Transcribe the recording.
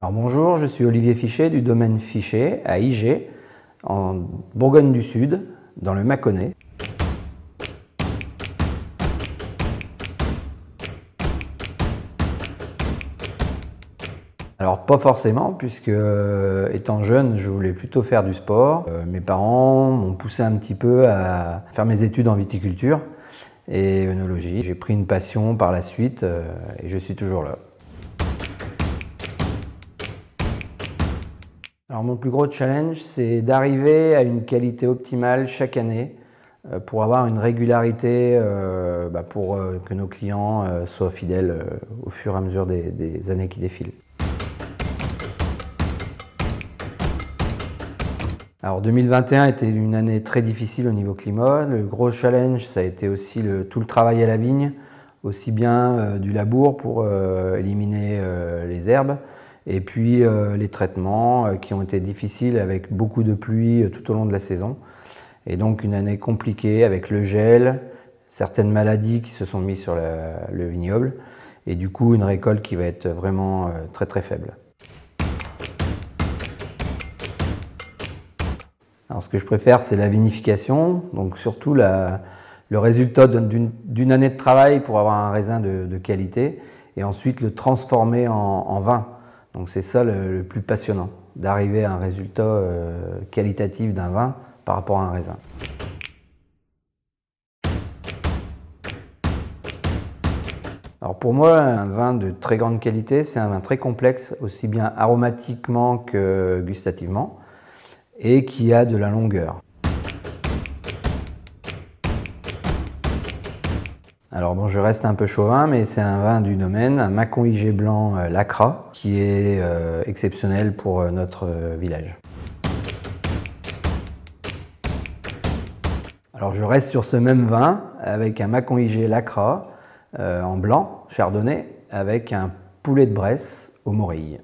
Alors bonjour, je suis Olivier Fichet du domaine Fichet à Igé, en Bourgogne du Sud, dans le Mâconnais. Alors pas forcément, puisque étant jeune, je voulais plutôt faire du sport. Mes parents m'ont poussé un petit peu à faire mes études en viticulture et œnologie. J'ai pris une passion par la suite et je suis toujours là. Alors mon plus gros challenge, c'est d'arriver à une qualité optimale chaque année pour avoir une régularité pour que nos clients soient fidèles au fur et à mesure des années qui défilent. Alors 2021 était une année très difficile au niveau climat. Le gros challenge, ça a été aussi tout le travail à la vigne, aussi bien du labour pour éliminer les herbes, et puis les traitements qui ont été difficiles avec beaucoup de pluie tout au long de la saison. Et donc une année compliquée avec le gel, certaines maladies qui se sont mises sur le vignoble, et du coup une récolte qui va être vraiment très très faible. Alors ce que je préfère, c'est la vinification, donc surtout le résultat d'une année de travail pour avoir un raisin de qualité, et ensuite le transformer en vin. Donc c'est ça le plus passionnant, d'arriver à un résultat qualitatif d'un vin par rapport à un raisin. Alors pour moi, un vin de très grande qualité, c'est un vin très complexe, aussi bien aromatiquement que gustativement, et qui a de la longueur. Alors bon, je reste un peu chauvin, mais c'est un vin du domaine, un Mâcon Igé blanc Lacra, qui est exceptionnel pour notre village. Alors je reste sur ce même vin, avec un Mâcon Igé Lacra en blanc, chardonnay, avec un poulet de Bresse aux morilles.